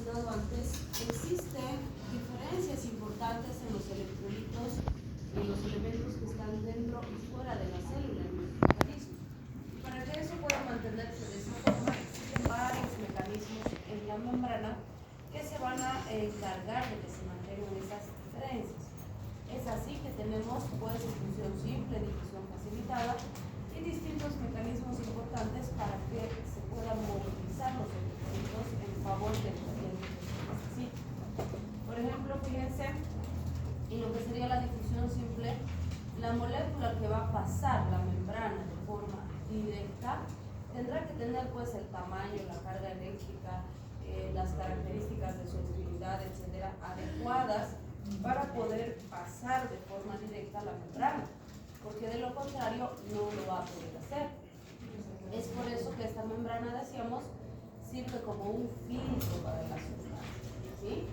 mencionado antes, existen diferencias importantes en los electrolitos y los elementos que están dentro y fuera de la célula en nuestro organismo. Para que eso pueda mantenerse de esa forma, existen varios mecanismos en la membrana que se van a encargar de que se mantengan esas diferencias. Es así que tenemos pues difusión simple, difusión facilitada y distintos mecanismos importantes para que se puedan movilizar los electrolitos en favor del paciente que se necesita. Por ejemplo, fíjense, en lo que sería la difusión simple, la molécula que va a pasar la membrana de forma directa tendrá que tener pues el tamaño, la carga eléctrica, las características de solubilidad, etcétera, adecuadas para poder pasar de forma directa la membrana, porque de lo contrario no lo va a poder hacer. Es por eso que esta membrana, decíamos, sirve como un filtro para la sustancia, ¿sí?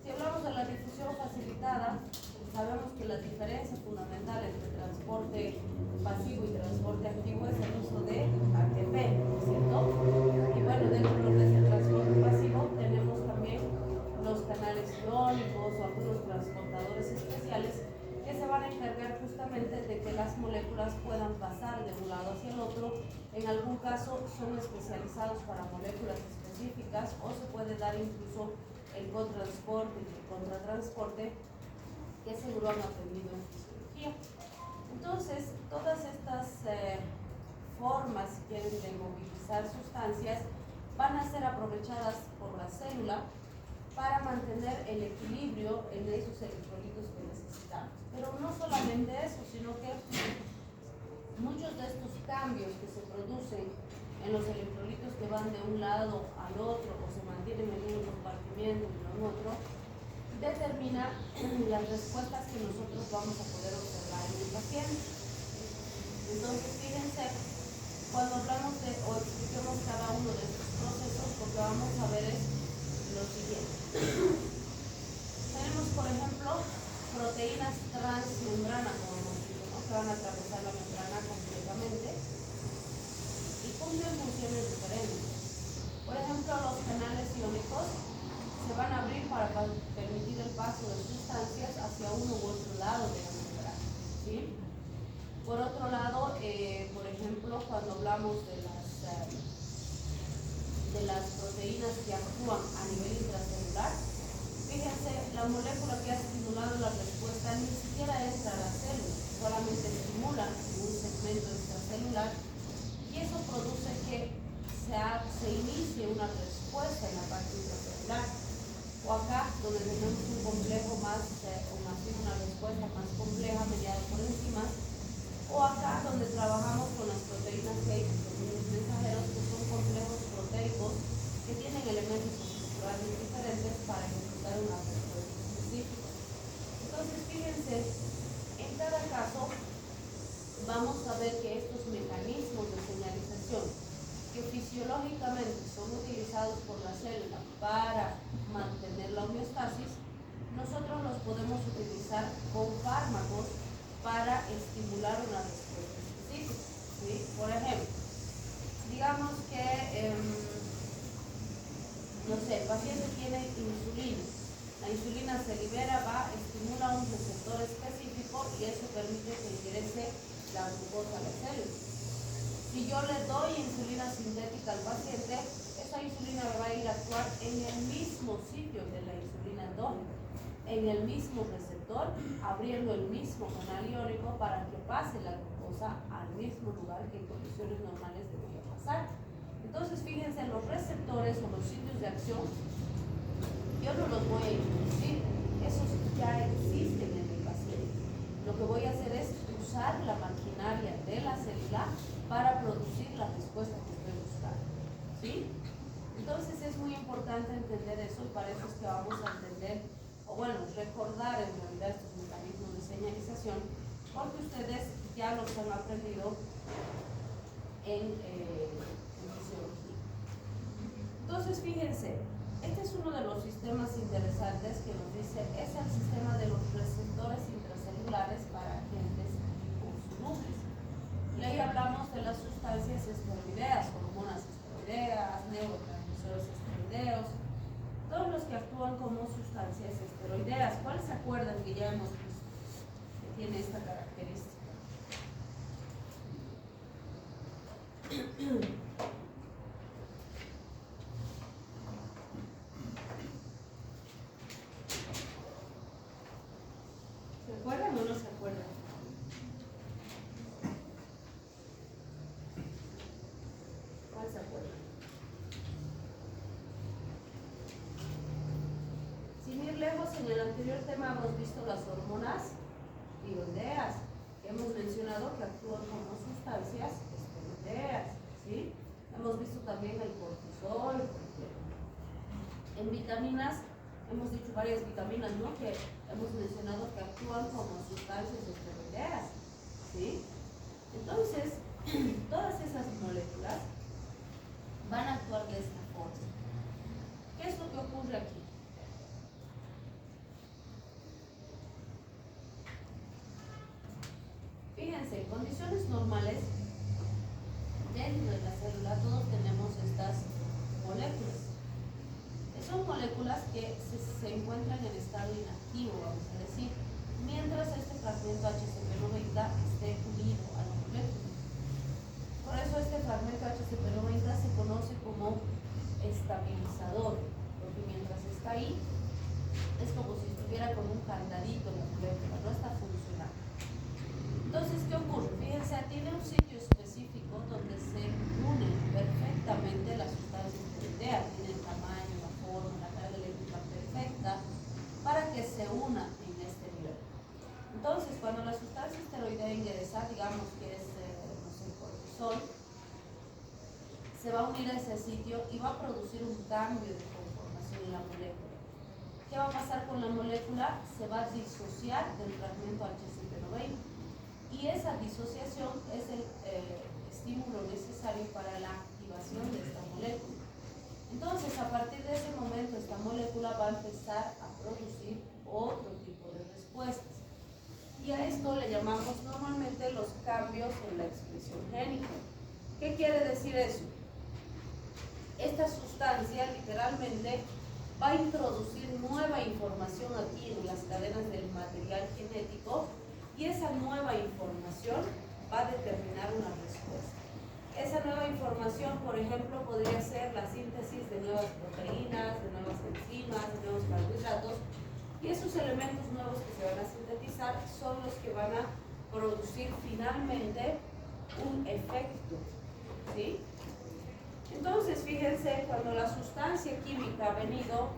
Si hablamos de la difusión facilitada, sabemos que la diferencia fundamental entre transporte pasivo y transporte activo es el uso de ATP, ¿cierto? Y bueno, dentro de ese transporte pasivo tenemos también los canales iónicos o algunos transportadores especiales que se van a encargar justamente de que las moléculas puedan pasar de un lado hacia el otro. En algún caso son especializados para moléculas específicas o se puede dar incluso el cotransporte y el contratransporte que seguro han aprendido en fisiología. Entonces, todas estas formas, si quieren, de movilizar sustancias van a ser aprovechadas por la célula para mantener el equilibrio en esos electrolitos que necesitamos. Pero no solamente eso, sino que muchos de estos cambios que se producen en los electrolitos que van de un lado al otro o se mantienen en un compartimiento y no en otro, determina las respuestas que nosotros vamos a poder observar en el paciente. Entonces, fíjense, cuando hablamos de o expliquemos cada uno de estos procesos, lo que vamos a ver es lo siguiente. Tenemos, por ejemplo, proteínas transmembrana, como hemos dicho, ¿no? Que van a atravesar la membrana completamente y cumplen funciones diferentes. Por ejemplo, los canales iónicos se van a abrir para permitir el paso de sustancias hacia uno u otro lado de la membrana, ¿sí? Por otro lado, por ejemplo, cuando hablamos de las proteínas que actúan a nivel intracelular, fíjense, la molécula que ha estimulado la respuesta ni siquiera entra a la célula, solamente estimula en un segmento extracelular y eso produce que se inicie una respuesta en la parte intracelular. O acá, donde tenemos un complejo más, una respuesta más compleja mediada por enzimas, o acá donde trabajamos con las proteínas G, proteínas mensajeros, que son complejos proteicos que tienen elementos estructurales diferentes para ejecutar una respuesta específica. Entonces, fíjense, en cada caso vamos a ver que estos mecanismos de señalización que fisiológicamente son utilizados por la célula para mantener la homeostasis, nosotros los podemos utilizar con fármacos para estimular una respuesta específica, ¿sí? Por ejemplo, digamos que, no sé, el paciente tiene insulina. La insulina se libera, estimula un receptor específico y eso permite que ingrese la glucosa a la célula. Si yo le doy insulina sintética al paciente, esa insulina va a ir a actuar en el mismo sitio de la insulina endógena, en el mismo receptor, abriendo el mismo canal iónico para que pase la glucosa al mismo lugar que en condiciones normales debería pasar. Entonces, fíjense, los receptores o los sitios de acción, yo no los voy a introducir, esos ya existen en el paciente. Lo que voy a hacer es usar la maquinaria de la célula para producir la respuesta que estoy buscando, ¿sí? Entonces es muy importante entender eso y para eso es que vamos a entender, o bueno, recordar en realidad estos mecanismos de señalización, porque ustedes ya los han aprendido en fisiología. Entonces, fíjense, este es uno de los sistemas interesantes que nos dice, es el sistema de los receptores intracelulares para agentes anticonsumibles. Y ahí hablamos de las sustancias esteroideas, hormonas esteroideas, neurotransmisores esteroideos. todos los que actúan como sustancias esteroideas. ¿Cuáles se acuerdan que ya hemos visto que tiene esta característica? ¿Se acuerdan o no se acuerdan? ¿Cuál se acuerdan? Sin ir lejos, en el anterior tema hemos visto las hormonas tiroideas, que hemos mencionado que actúan como sustancias esteroideas, ¿sí? Hemos visto también el cortisol. En vitaminas, hemos dicho varias vitaminas, ¿no? Que hemos mencionado que actúan como sustancias esteroideas, ¿sí? Entonces, todas esas moléculas van a actuar de esta forma. ¿Qué es lo que ocurre aquí? Fíjense, en condiciones normales, dentro de la célula todos tenemos estas moléculas. Son moléculas que se encuentran en estado inactivo, vamos a decir, mientras este fragmento HCP90 esté unido a la molécula. Por eso este fragmento HCP90 se conoce como estabilizador, porque mientras está ahí, es como si estuviera con un candadito en la molécula, no está funcionando. Entonces, ¿qué ocurre? Fíjense, tiene un sitio específico donde se unen perfectamente las sustancias esteroideas, tiene el tamaño, la forma, la carga eléctrica perfecta para que se una en este nivel. Entonces, cuando la sustancia esteroidea ingresa, digamos que es no sé, el cortisol, se va a unir a ese sitio y va a producir un cambio de conformación en la molécula. ¿Qué va a pasar con la molécula? Se va a disociar del fragmento HCP90. Y esa disociación es el estímulo necesario para la activación de esta molécula. Entonces, a partir de ese momento, esta molécula va a empezar a producir otro tipo de respuestas. Y a esto le llamamos normalmente los cambios en la expresión génica. ¿Qué quiere decir eso? Esta sustancia literalmente va a introducir nueva información aquí en las cadenas del material genético y esa nueva información va a determinar una respuesta. Esa nueva información, por ejemplo, podría ser la síntesis de nuevas proteínas, de nuevas enzimas, de nuevos carbohidratos, y esos elementos nuevos que se van a sintetizar son los que van a producir finalmente un efecto, ¿sí? Entonces, fíjense, cuando la sustancia química ha venido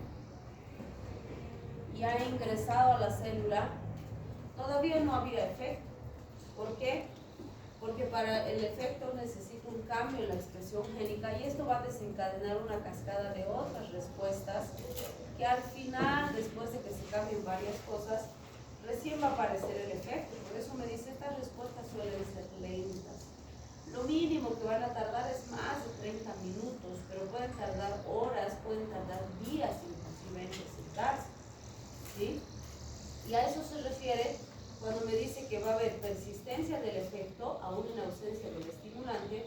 y ha ingresado a la célula, todavía no había efecto. ¿Por qué? Porque para el efecto necesita un cambio en la expresión génica y esto va a desencadenar una cascada de otras respuestas que al final, después de que se cambien varias cosas, recién va a aparecer el efecto. Por eso me dice, estas respuestas suelen ser lentas. Lo mínimo que van a tardar es más de 30 minutos, pero pueden tardar horas, pueden tardar días inclusive en presentarse, ¿sí? Y a eso se refiere cuando me dice que va a haber persistencia del efecto, aún en ausencia del estimulante,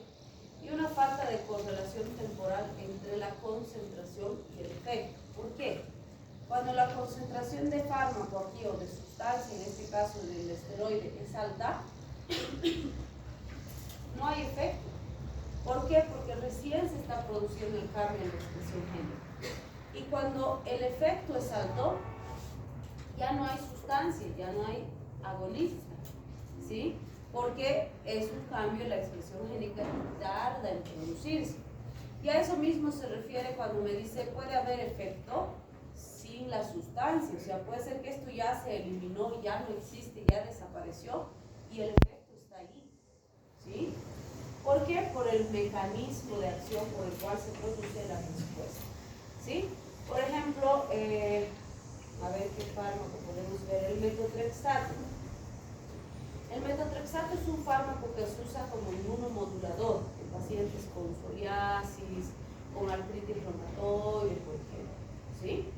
y una falta de correlación temporal entre la concentración y el efecto. ¿Por qué? Cuando la concentración de fármaco aquí o de sustancia, en este caso del esteroide, es alta, no hay efecto. ¿Por qué? Porque recién se está produciendo el cambio en la expresión génica. Y cuando el efecto es alto, ya no hay sustancia, ya no hay agonista, ¿sí? Porque es un cambio en la expresión génica que tarda en producirse. Y a eso mismo se refiere cuando me dice puede haber efecto sin la sustancia, o sea, puede ser que esto ya se eliminó, ya no existe, ya desapareció y el efecto está ahí, ¿sí? ¿Por qué? Por el mecanismo de acción por el cual se produce la respuesta, ¿sí? Por ejemplo, a ver qué fármaco podemos ver, el metotrexato. El metotrexato es un fármaco que se usa como inmunomodulador en pacientes con psoriasis, con artritis reumatoide, por ejemplo, ¿sí?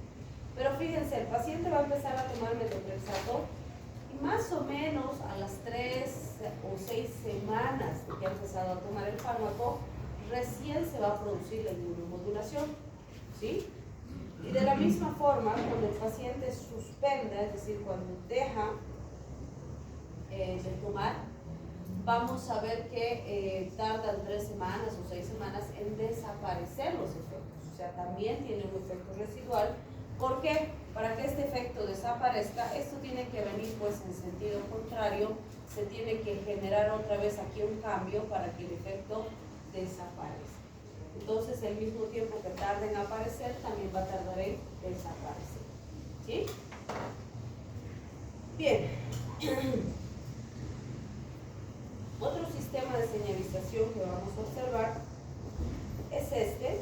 Pero fíjense, el paciente va a empezar a tomar metotrexato y más o menos a las 3 o 6 semanas de que ha empezado a tomar el fármaco, recién se va a producir la inmunomodulación, ¿sí? Y de la misma forma, cuando el paciente suspende, es decir, cuando deja de tomar, vamos a ver que tardan 3 semanas o 6 semanas en desaparecer los efectos. O sea, también tiene un efecto residual. ¿Por qué? Para que este efecto desaparezca, esto tiene que venir pues en sentido contrario, se tiene que generar otra vez aquí un cambio para que el efecto desaparezca. Entonces, el mismo tiempo que tarde en aparecer, también va a tardar en desaparecer. ¿Sí? Bien. Otro sistema de señalización que vamos a observar es este.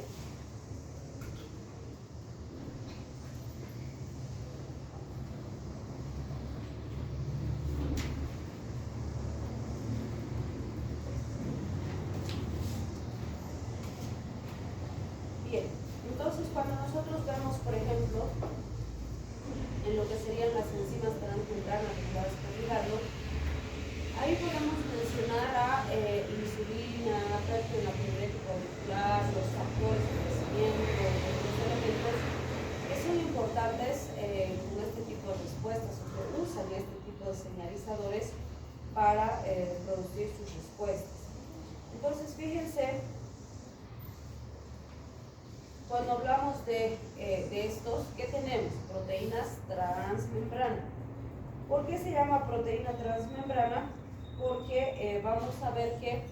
Bien, entonces cuando nosotros vemos, por ejemplo, en lo que serían las enzimas transmembranas reguladas por hígado, ahí podemos mencionar a insulina, péptida piruvética auricular, los factores de crecimiento, los elementos que son importantes con este tipo de respuestas, o que usan este tipo de señalizadores para producir sus respuestas. Entonces, fíjense, cuando hablamos de estos, ¿qué tenemos? Proteínas transmembrana. ¿Por qué se llama proteína transmembrana? Porque vamos a ver que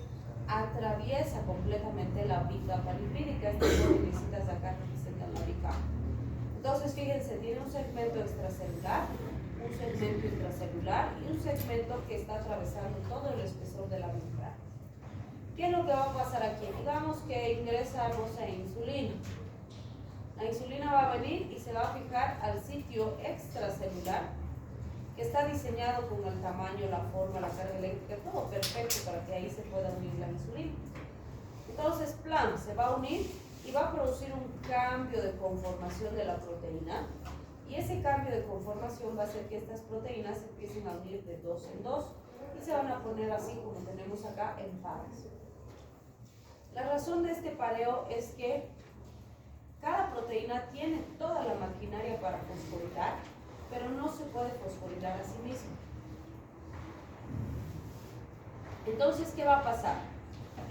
atraviesa completamente la bicapa lipídica. Estas proteínas de acá representan la bicapa. Entonces, fíjense, tiene un segmento extracelular, un segmento intracelular y un segmento que está atravesando todo el espesor de la membrana. ¿Qué es lo que va a pasar aquí? Digamos que ingresamos a insulina. La insulina va a venir y se va a fijar al sitio extracelular, que está diseñado con el tamaño, la forma, la carga eléctrica, todo perfecto para que ahí se pueda unir la insulina. Entonces, plan, se va a unir y va a producir un cambio de conformación de la proteína, y ese cambio de conformación va a hacer que estas proteínas se empiecen a unir de 2 en 2 y se van a poner así como tenemos acá en pares. La razón de este pareo es que cada proteína tiene toda la maquinaria para fosforilar, pero no se puede fosforilar a sí misma. Entonces, ¿qué va a pasar?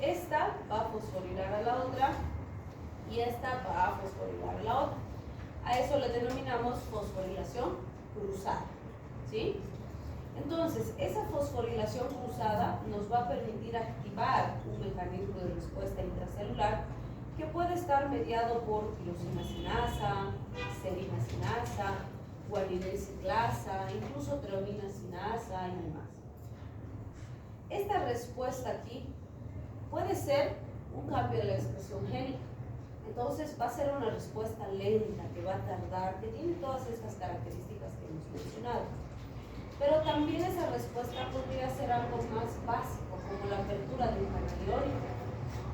Esta va a fosforilar a la otra y esta va a fosforilar a la otra. A eso le denominamos fosforilación cruzada, ¿sí? Entonces, esa fosforilación cruzada nos va a permitir activar un mecanismo de respuesta intracelular que puede estar mediado por tirosina sinasa, serina sinasa, guanidina ciclasa, incluso treonina sinasa y demás. Esta respuesta aquí puede ser un cambio de la expresión génica. Entonces va a ser una respuesta lenta, que va a tardar, que tiene todas estas características que hemos mencionado. Pero también esa respuesta podría ser algo más básico, como la apertura de un canal iónico.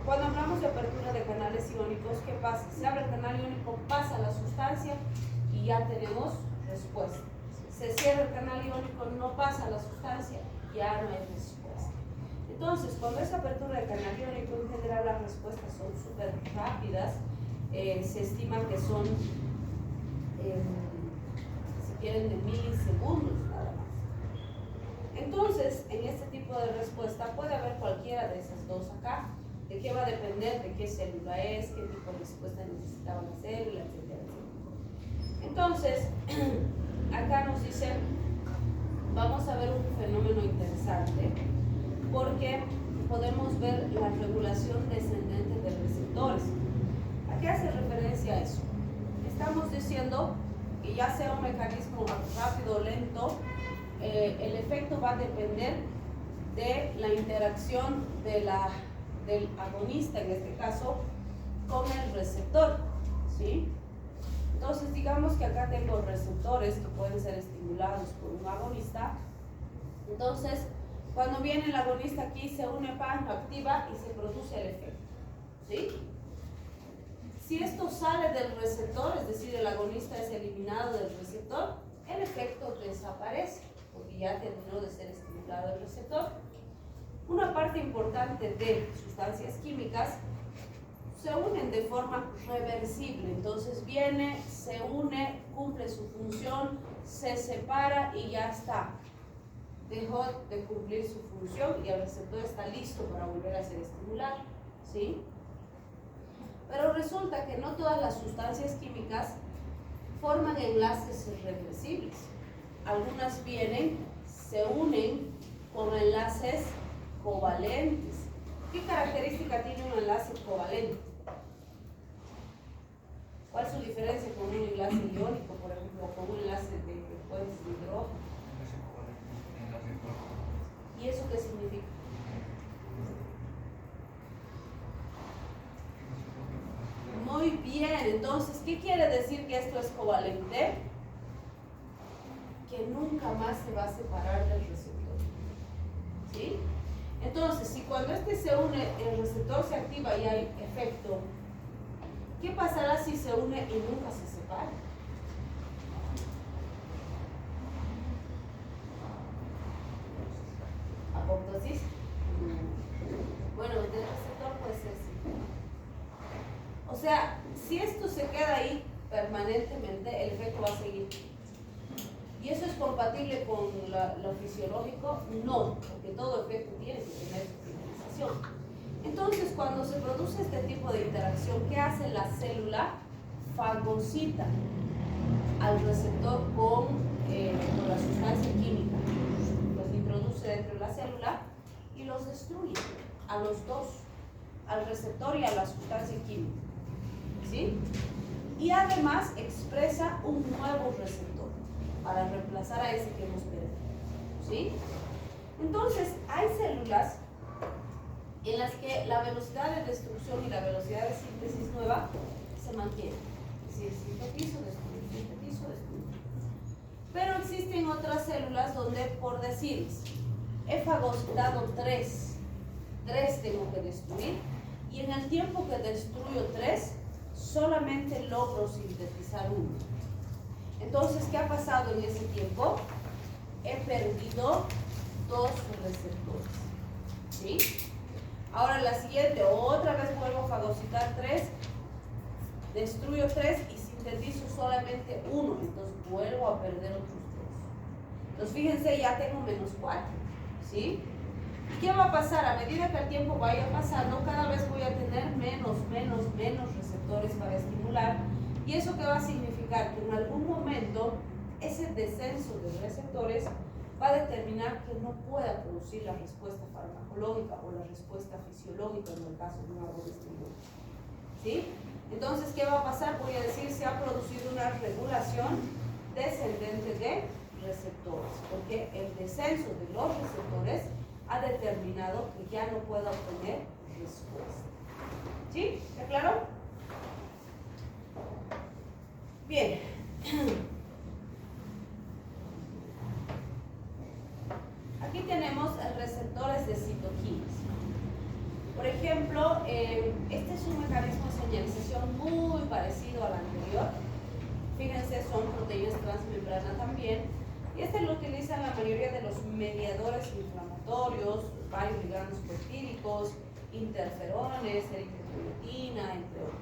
Cuando hablamos de apertura de canales iónicos, ¿qué pasa? Se abre el canal iónico, pasa la sustancia y ya tenemos respuesta. Se cierra el canal iónico, no pasa la sustancia, ya no hay respuesta. Entonces, cuando es apertura de canal iónico, en general las respuestas son súper rápidas. Se estima que son, si quieren, de milisegundos nada más. Entonces, en este tipo de respuesta puede haber cualquiera de esas dos acá. ¿De qué va a depender? De qué célula es, qué tipo de respuesta necesitaba la célula, etcétera, etcétera. Entonces, acá nos dicen, vamos a ver un fenómeno interesante, porque podemos ver la regulación descendente de receptores. ¿A qué hace referencia a eso? Estamos diciendo que ya sea un mecanismo rápido o lento, el efecto va a depender de la interacción del agonista, en este caso, con el receptor, ¿sí? Entonces, digamos que acá tengo receptores que pueden ser estimulados por un agonista. Entonces, cuando viene el agonista aquí, se une, pan, lo activa y se produce el efecto, ¿sí? Si esto sale del receptor, es decir, el agonista es eliminado del receptor, el efecto desaparece, porque ya terminó de ser estimulado el receptor. Una parte importante de sustancias químicas se unen de forma reversible. Entonces viene, se une, cumple su función, se separa y ya está. Dejó de cumplir su función y el receptor está listo para volver a ser estimulado, ¿sí? Pero resulta que no todas las sustancias químicas forman enlaces reversibles. Algunas vienen, se unen con enlaces covalentes. ¿Qué característica tiene un enlace covalente? ¿Cuál es su diferencia con un enlace iónico, por ejemplo, o con un enlace de puentes de hidrógeno? ¿Y eso qué significa? Muy bien, entonces, ¿qué quiere decir que esto es covalente? Que nunca más se va a separar del receptor, ¿sí? Entonces, si cuando este se une, el receptor se activa y hay efecto, ¿qué pasará si se une y nunca se separa? ¿Apoptosis? Bueno, del receptor puede ser sí. O sea, si esto se queda ahí permanentemente, el efecto va a seguir. ¿Y eso es compatible con lo fisiológico? No, porque todo efecto tiene que tener finalización. Entonces, cuando se produce este tipo de interacción, ¿qué hace la célula? Fagocita al receptor con la sustancia química. Los introduce dentro de la célula y los destruye a los dos, al receptor y a la sustancia química, ¿sí? Y además expresa un nuevo receptor para reemplazar a ese que hemos perdido, ¿sí? Entonces, hay células en las que la velocidad de destrucción y la velocidad de síntesis nueva se mantienen. Es decir, sintetizo, destruyo, sintetizo, destruyo. Pero existen otras células donde, por decirles, he fagocitado 3 tengo que destruir, y en el tiempo que destruyo 3, solamente logro sintetizar 1. Entonces, ¿qué ha pasado en ese tiempo? He perdido 2 receptores, ¿sí? Ahora la siguiente, otra vez vuelvo a fagocitar 3, destruyo 3 y sintetizo solamente 1, entonces vuelvo a perder otros 2. Entonces fíjense, ya tengo -4, ¿sí? ¿Y qué va a pasar? A medida que el tiempo vaya pasando, cada vez voy a tener menos receptores para estimular. ¿Y eso qué va a significar? Que en algún momento ese descenso de receptores va a determinar que no pueda producir la respuesta farmacológica o la respuesta fisiológica en el caso de un agonismo, ¿sí? Entonces, ¿qué va a pasar? Voy a decir, se ha producido una regulación descendente de receptores, porque el descenso de los receptores ha determinado que ya no pueda obtener respuesta. ¿Sí? ¿Está claro? Bien. Aquí tenemos receptores de citoquinas. Por ejemplo, este es un mecanismo de señalización muy parecido al anterior. Fíjense, son proteínas transmembrana también. Y este lo utilizan la mayoría de los mediadores inflamatorios, varios ligandos peptídicos, interferones, eritropoyetina, entre otros.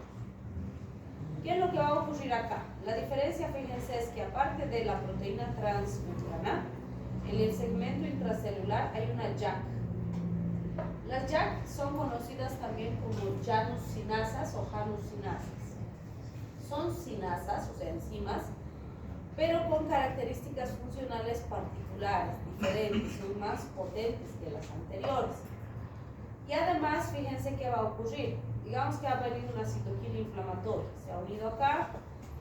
¿Qué es lo que va a ocurrir acá? La diferencia, fíjense, es que aparte de la proteína transmembrana, en el segmento intracelular hay una JAK. Las JAK son conocidas también como llanosinasas o janosinasas. Son sinasas, o sea, enzimas, pero con características funcionales particulares, diferentes, son más potentes que las anteriores. Y además, fíjense qué va a ocurrir. Digamos que ha venido una citoquina inflamatoria, se ha unido acá,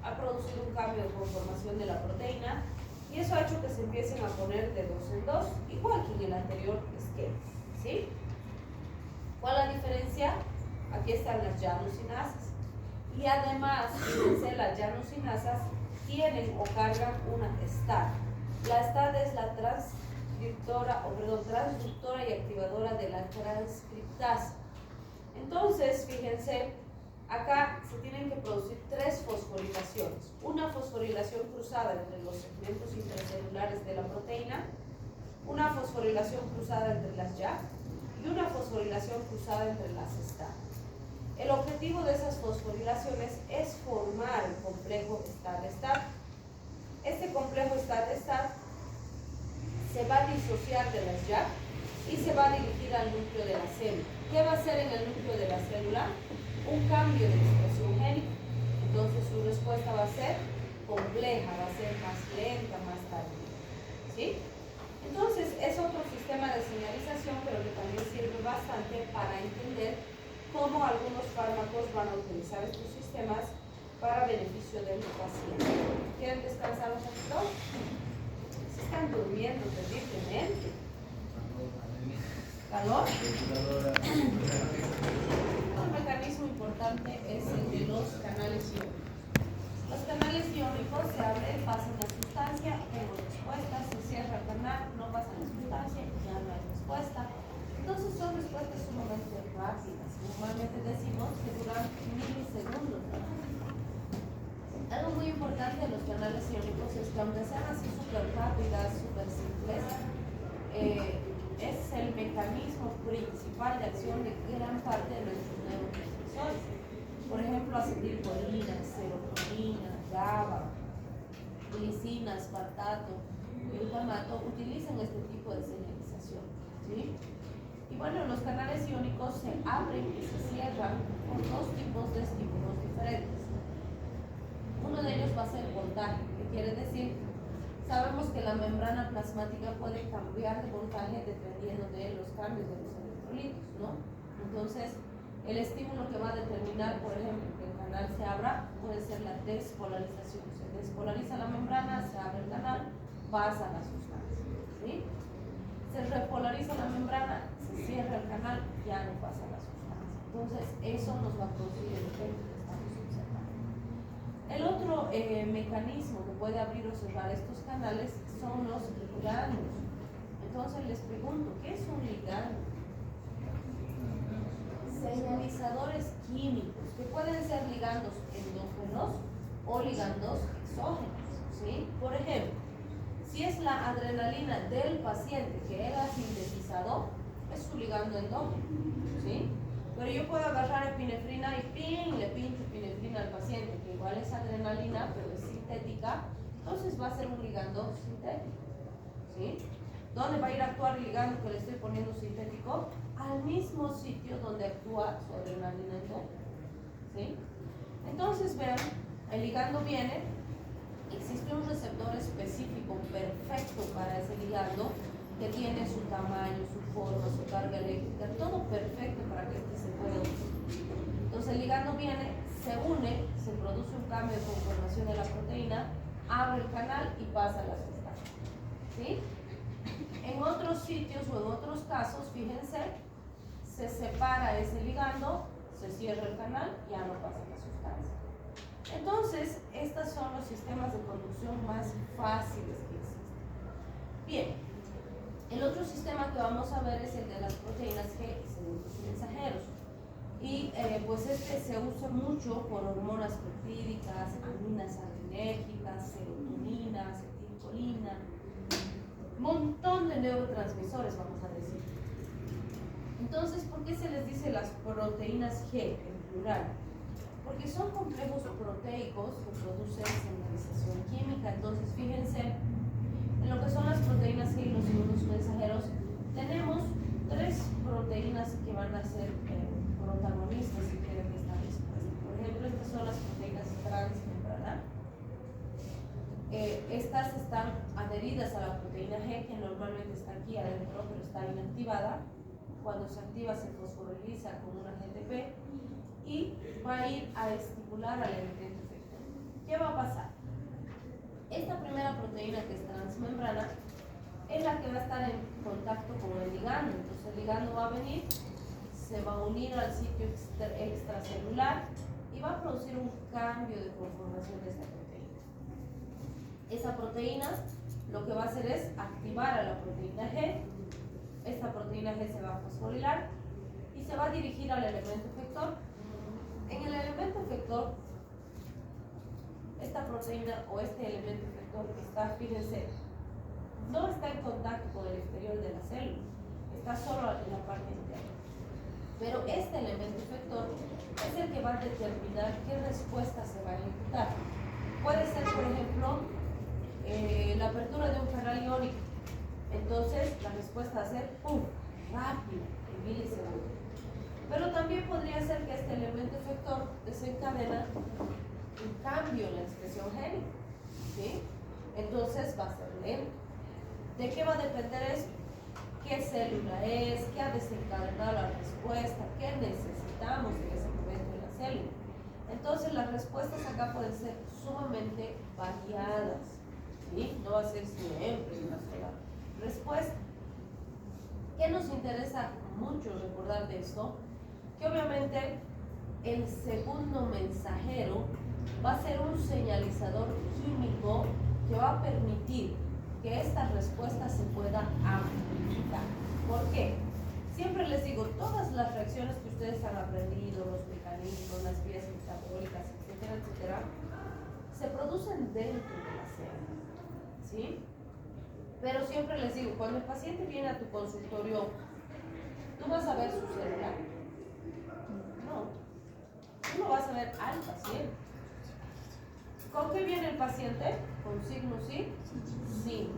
ha producido un cambio de conformación de la proteína, y eso ha hecho que se empiecen a poner de 2 en 2, igual que en el anterior esquema, ¿sí? ¿Cuál es la diferencia? Aquí están las llanosinasas. Y además, fíjense, las llanosinasas tienen o cargan una STAT. La STAT es la transductora y activadora de la transcriptasa. Entonces, fíjense, acá se tienen que producir 3 fosforilaciones. Una fosforilación cruzada entre los segmentos intracelulares de la proteína, una fosforilación cruzada entre las JAK y una fosforilación cruzada entre las STAT. El objetivo de esas fosforilaciones es formar el complejo STAT-STAT. Este complejo STAT-STAT se va a disociar de las YAP y se va a dirigir al núcleo de la célula. ¿Qué va a hacer en el núcleo de la célula? Un cambio de expresión génica. Entonces su respuesta va a ser compleja, va a ser más lenta, más tardía. ¿Sí? Entonces es otro sistema de señalización, pero que también sirve bastante para entender cómo algunos fármacos van a utilizar estos sistemas para beneficio del paciente. ¿Quieren descansar un poquito? Se están durmiendo terriblemente. ¿Calor? Un mecanismo importante es el de los canales iónicos. Los canales iónicos se abren, pasan la sustancia, tengo respuesta, se cierra el canal, no pasa la sustancia, ya no hay respuesta. Entonces son respuestas sumamente rápidas. Normalmente decimos que duran milisegundos. Algo muy importante de los canales iónicos es que aunque sean así súper rápidas, súper simples, es el mecanismo principal de acción de gran parte de nuestros neurotransmisores. Por ejemplo, acetilcolina, serotonina, GABA, glicina, aspartato, glutamato utilizan este tipo de señalización. ¿Sí? Y bueno, los canales iónicos se abren y se cierran por dos tipos de estímulos diferentes. Uno de ellos va a ser voltaje, que quiere decir, sabemos que la membrana plasmática puede cambiar de voltaje dependiendo de los cambios de los electrolitos, ¿no? Entonces, el estímulo que va a determinar, por ejemplo, que el canal se abra, puede ser la despolarización. Se despolariza la membrana, se abre el canal, pasa la sustancia. ¿Sí? Se repolariza la membrana, se cierra el canal, ya no pasa la sustancia. Entonces, eso nos va a producir el efecto que estamos observando. El otro mecanismo que puede abrir o cerrar estos canales son los ligandos. Entonces les pregunto, ¿qué es un ligando? Señalizadores químicos, que pueden ser ligandos endógenos o ligandos exógenos. ¿Sí? Por ejemplo, si es la adrenalina del paciente que él ha sintetizado, es su ligando endógeno. ¿Sí? Pero yo puedo agarrar epinefrina y ¡ping! Le pincho epinefrina al paciente, que igual es adrenalina, pero es sintética, entonces va a ser un ligando sintético. ¿Sí? ¿Dónde va a ir a actuar el ligando que le estoy poniendo sintético? Al mismo sitio donde actúa su adrenalina endógena. ¿Sí? Entonces vean, el ligando viene, existe un receptor específico perfecto para ese ligando, que tiene su tamaño, su forma, su carga eléctrica, todo perfecto para que este se pueda usar. Entonces el ligando viene, se une, se produce un cambio de conformación de la proteína, abre el canal y pasa a la sustancia. ¿Sí? En otros sitios o en otros casos, fíjense, se separa ese ligando, se cierra el canal, ya no pasa la sustancia. Entonces, estos son los sistemas de conducción más fáciles que existen. Bien. El otro sistema que vamos a ver es el de las proteínas G y segundos mensajeros. Y pues este se usa mucho por hormonas peptídicas, aminas adrenérgicas, serotonina, acetilcolina, un montón de neurotransmisores, vamos a decir. Entonces, ¿por qué se les dice las proteínas G en plural? Porque son complejos proteicos que producen señalización química. Entonces, fíjense, en lo que son las proteínas G y los segundos mensajeros, tenemos tres proteínas que van a ser protagonistas si quieren esta respuesta. Por ejemplo, estas son las proteínas transmembrana. Estas están adheridas a la proteína G, que normalmente está aquí adentro, pero está inactivada. Cuando se activa se fosforiliza con una GTP y va a ir a estimular al elemento efector. ¿Qué va a pasar? Esta primera proteína, que es transmembrana, es la que va a estar en contacto con el ligando. Entonces el ligando va a venir, se va a unir al sitio extracelular y va a producir un cambio de conformación de esta proteína. Esa proteína lo que va a hacer es activar a la proteína G. Esta proteína G se va a fosforilar y se va a dirigir al elemento efector. En el elemento efector, esta proteína o este elemento efector está, fíjense, no está en contacto con el exterior de la célula, está solo en la parte interna. Pero este elemento efector es el que va a determinar qué respuesta se va a ejecutar. Puede ser, por ejemplo, la apertura de un canal iónico. Entonces, la respuesta va a ser ¡pum! Rápida, en milisegundos. Pero también podría ser que este elemento efector desencadena un cambio en la expresión génica, ¿sí? Entonces va a ser lento. ¿De qué va a depender eso? ¿Qué célula es? ¿Qué ha desencadenado la respuesta? ¿Qué necesitamos en ese momento en la célula? Entonces las respuestas acá pueden ser sumamente variadas, ¿sí? No va a ser siempre una sola respuesta. ¿Qué nos interesa mucho recordar de esto? Que obviamente el segundo mensajero va a ser un señalizador químico que va a permitir que esta respuesta se pueda amplificar. ¿Por qué? Siempre les digo, todas las reacciones que ustedes han aprendido, los mecanismos, las vías metabólicas, etcétera, etcétera, se producen dentro de la célula, ¿sí? Pero siempre les digo, cuando el paciente viene a tu consultorio, ¿tú vas a ver su célula? No, tú no vas a ver al paciente. ¿Con qué viene el paciente? Con signos sí, sí.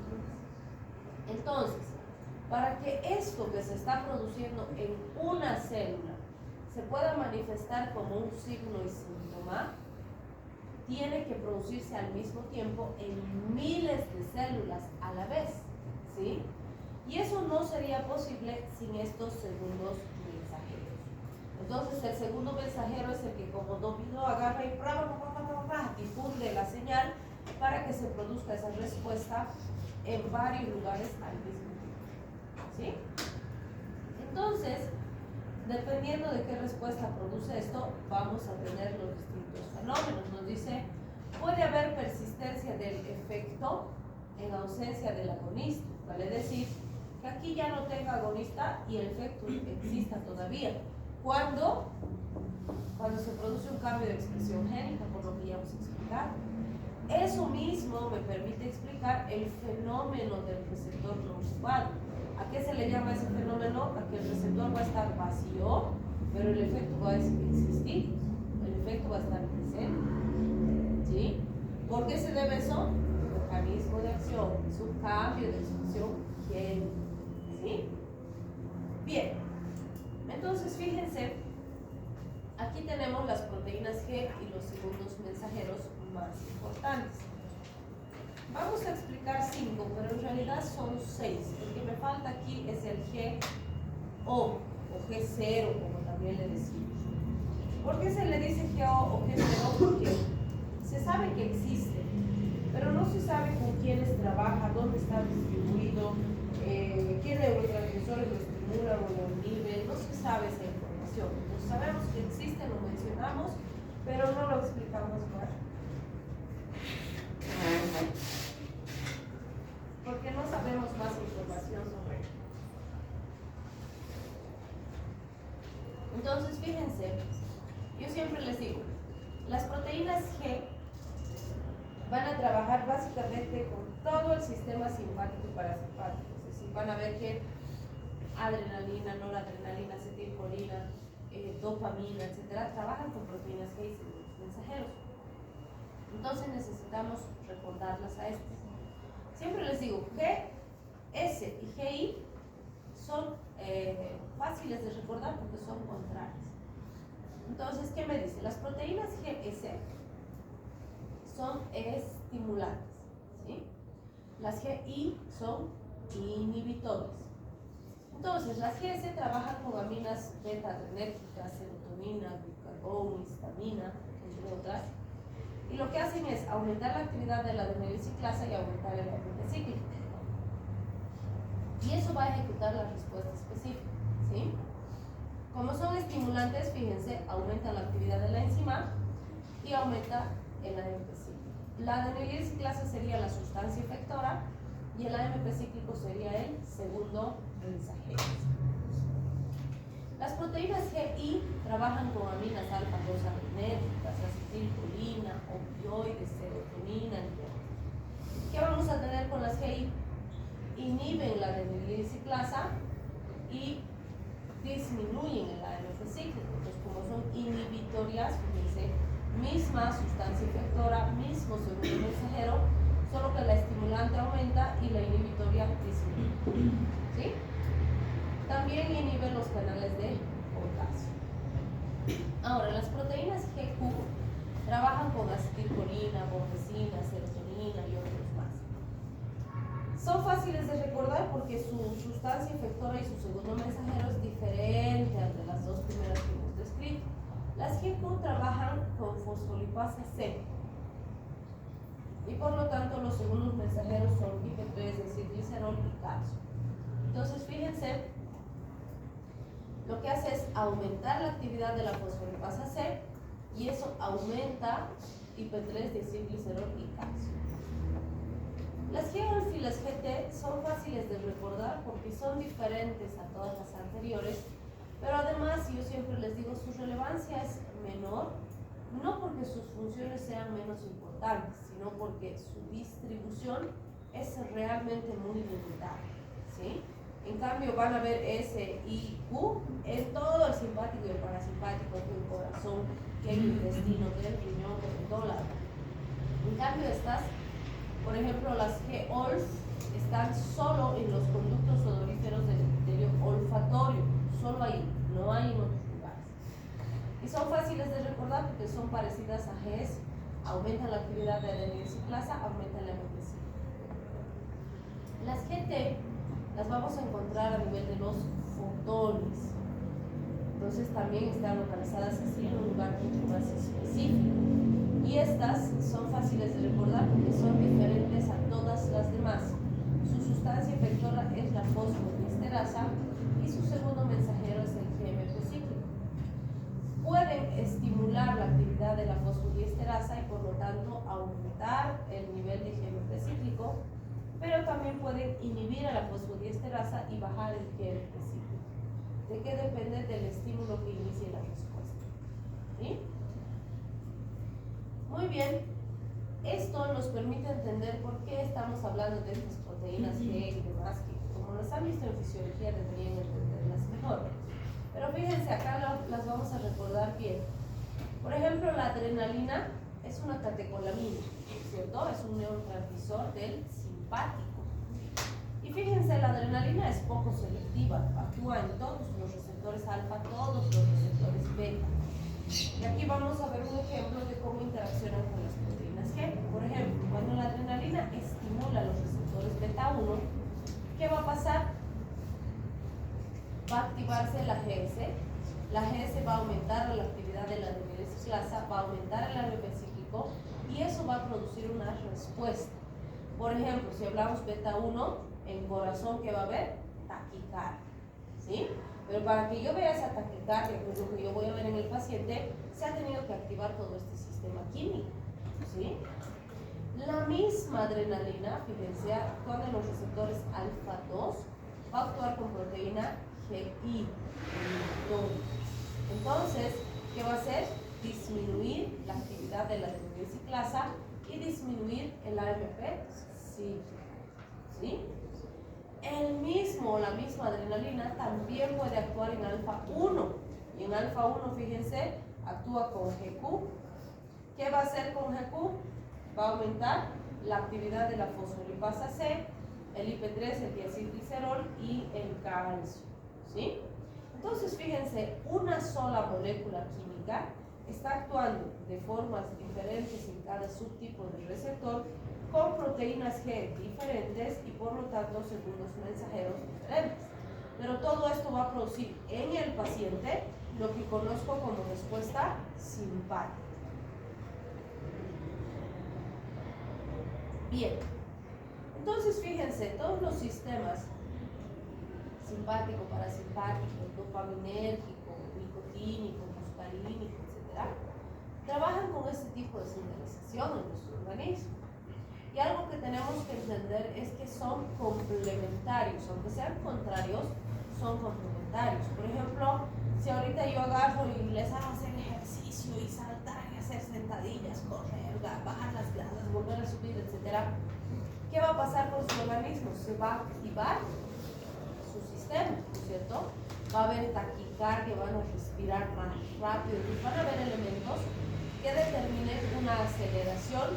Entonces, para que esto que se está produciendo en una célula se pueda manifestar como un signo y síntoma, tiene que producirse al mismo tiempo en miles de células a la vez, ¿sí? Y eso no sería posible sin estos segundos mensajeros. Entonces, el segundo mensajero es el que como dominó agarra y difunde la señal para que se produzca esa respuesta en varios lugares al mismo tiempo, ¿sí? Entonces, dependiendo de qué respuesta produce esto, vamos a tener los distintos fenómenos. Nos dice, puede haber persistencia del efecto en ausencia del agonista, vale decir que aquí ya no tenga agonista y el efecto exista todavía. ¿Cuándo? Cuando se produce un cambio de expresión génica, por lo que ya hemos explicado. Eso mismo me permite explicar el fenómeno del receptor no ocupado. ¿A qué se le llama ese fenómeno? A que el receptor va a estar vacío, pero el efecto va a existir, el efecto va a estar presente, ¿sí? ¿Por qué se debe eso? Mecanismo de acción, es un cambio de expresión génica, ¿sí? Bien, entonces fíjense, aquí tenemos las proteínas G y los segundos mensajeros más importantes. Vamos a explicar 5, pero en realidad son 6. El que me falta aquí es el GO o G0, como también le decimos. ¿Por qué se le dice GO o G0? Porque se sabe que existe, pero no se sabe con quiénes trabaja, dónde está distribuido, qué neurotransmisores lo estimulan o lo inhiben, no se sabe esa información. Entonces sabemos que existe, lo mencionamos, pero no lo explicamos más. Porque no sabemos más información sobre él. Entonces, fíjense, yo siempre les digo, las proteínas G van a trabajar básicamente con todo el sistema simpático y parasimpático. Es decir, van a ver que adrenalina, noradrenalina, acetilcolina, dopamina, etcétera, trabajan con proteínas G y segundos mensajeros. Entonces necesitamos recordarlas a estas. Siempre les digo, GS y GI son fáciles de recordar porque son contrarias. Entonces, ¿qué me dice? Las proteínas GS son estimulantes, ¿sí? Las GI son inhibitores. Entonces, las GS trabajan con aminas beta-adrenérgicas, serotonina, glucagón, histamina, entre otras. Y lo que hacen es aumentar la actividad de la adenilciclasa y aumentar el ATP cíclico. Y eso va a ejecutar la respuesta específica, ¿sí? Como son estimulantes, fíjense, aumenta la actividad de la enzima y aumenta el AMP cíclico. La adenilciclasa sería la sustancia efectora y el AMP cíclico sería el segundo mensajero. Las proteínas GI trabajan con aminas alfa-2-adrenérgicas, acetilcolina, opioides, serotonina, entre otros. ¿Qué vamos a tener con las GI? Inhiben la adenilciclasa y disminuyen el AMP cíclico. Entonces, como son inhibitorias, fíjense, misma sustancia efectora, mismo segundo mensajero, solo que la estimulante aumenta y la inhibitoria disminuye. ¿Sí? También inhibe los canales de potasio. Ahora, las proteínas GQ trabajan con acetilcolina, borgesina, serotonina y otros más. Son fáciles de recordar porque su sustancia efectora y su segundo mensajero es diferente al de las dos primeras que hemos descrito. Las GQ trabajan con fosfolipasa C y por lo tanto los segundos mensajeros son IP3, desilglicerol y calcio. Entonces, fíjense, lo que hace es aumentar la actividad de la fosfolipasa C y eso aumenta IP3, desilglicerol y calcio. Las G-ALF y las GT son fáciles de recordar porque son diferentes a todas las anteriores, pero además, yo siempre les digo, su relevancia es menor, no porque sus funciones sean menos importantes, sino porque su distribución es realmente muy limitada, ¿sí? En cambio, van a ver S y Q en todo el simpático y el parasimpático, en el corazón, que el intestino, del riñón, en todo lado. En cambio, estas, por ejemplo, las G-OLF están solo en los conductos odoríferos del epitelio olfatorio, solo ahí, no hay en otros lugares. Y son fáciles de recordar porque son parecidas a GS, aumentan la actividad de adenosiclasa, aumentan la MPC. Las GT las vamos a encontrar a nivel de los fotones. Entonces también están localizadas así en un lugar mucho más específico. Y estas son fáciles de recordar porque son diferentes a todas las demás. Su sustancia efectora es la fosfodiesterasa y su segundo mensajero es el GMP cíclico. Pueden estimular la actividad de la fosfodiesterasa y por lo tanto aumentar el nivel de GMP cíclico, pero también pueden inhibir a la fosfodiesterasa y bajar el GMP cíclico. ¿De qué depende? Del estímulo que inicie la respuesta. ¿Sí? Muy bien, esto nos permite entender por qué estamos hablando de estas proteínas G y demás, que como las han visto en fisiología deberían entenderlas mejor. Pero fíjense, acá las vamos a recordar bien. Por ejemplo, la adrenalina es una catecolamina, ¿cierto? Es un neurotransmisor del simpático. Y fíjense, la adrenalina es poco selectiva, actúa en todos los receptores alfa, todos los receptores beta. Y aquí vamos a ver un ejemplo de cómo interaccionan con las proteínas G. Por ejemplo, cuando la adrenalina estimula los receptores beta 1, ¿qué va a pasar? Va a activarse la GS. La GS va a aumentar la actividad de la adenosiclasa, va a aumentar el AMP cíclico y eso va a producir una respuesta. Por ejemplo, si hablamos beta 1, en corazón, ¿qué va a haber? Taquicardia, ¿sí? Pero para que yo vea esa taquicardia, que es lo que yo voy a ver en el paciente, se ha tenido que activar todo este sistema químico, ¿sí? La misma adrenalina, fíjense, actuando en los receptores alfa 2, va a actuar con proteína GI. Entonces, ¿qué va a hacer? Disminuir la actividad de la adenosiclasa y disminuir el AMP cíclico, ¿sí? La misma adrenalina también puede actuar en alfa 1 y en alfa 1, fíjense, actúa con GQ. ¿Qué va a hacer con GQ? Va a aumentar la actividad de la fosfolipasa C, el IP3, el diacilglicerol y el calcio, ¿sí? Entonces, fíjense, una sola molécula química está actuando de formas diferentes en cada subtipo de receptor con proteínas G diferentes y por lo tanto segundos mensajeros diferentes. Pero todo esto va a producir en el paciente lo que conozco como respuesta simpática. Bien, entonces fíjense, todos los sistemas simpático, parasimpático, dopaminérgico, nicotínico, muscarínico, etc., trabajan con este tipo de señalización en nuestro organismo. Y algo que tenemos que entender es que son complementarios, aunque sean contrarios, son complementarios. Por ejemplo, si ahorita yo agarro y les hago hacer ejercicio y saltar y hacer sentadillas, correr, bajar las gradas, volver a subir, etc., ¿qué va a pasar con su organismo? Se va a activar su sistema, ¿no es cierto? va a haber taquicardia, van a respirar más rápido, y van a haber elementos que determinen una aceleración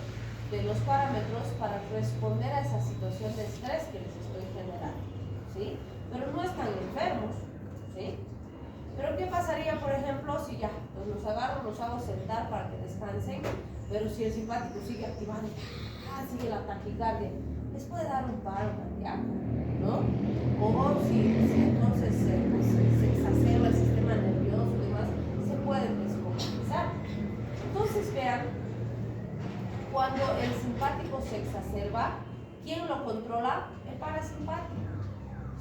de los parámetros para responder a esa situación de estrés que les estoy generando, ¿sí? Pero no están enfermos, ¿sí? Pero ¿qué pasaría, por ejemplo, si ya pues los agarro, los hago sentar para que descansen, pero si el simpático sigue activando, sigue la taquicardia, les puede dar un paro cardíaco, ¿no? O si entonces pues, se exacerba el sistema nervioso y demás, se puede desmovilizar. Entonces vean, cuando el simpático se exacerba, ¿quién lo controla? El parasimpático,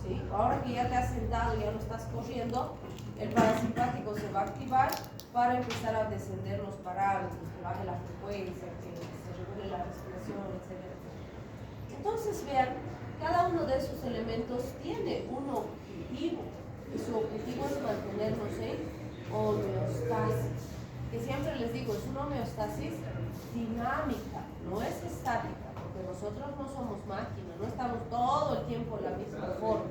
¿sí? Ahora que ya te has sentado y ya no estás corriendo, el parasimpático se va a activar para empezar a descender los parámetros, que baje la frecuencia, que se regule la respiración, etc. Entonces vean, cada uno de esos elementos tiene un objetivo, y su objetivo es mantenernos en homeostasis, que siempre les digo, es una homeostasis dinámica, no es estática, porque nosotros no somos máquinas, no estamos todo el tiempo en la misma forma,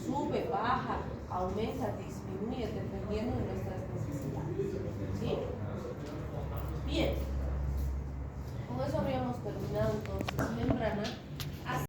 sube, baja, aumenta, disminuye, dependiendo de nuestras necesidades, ¿sí? Bien, con eso habríamos terminado entonces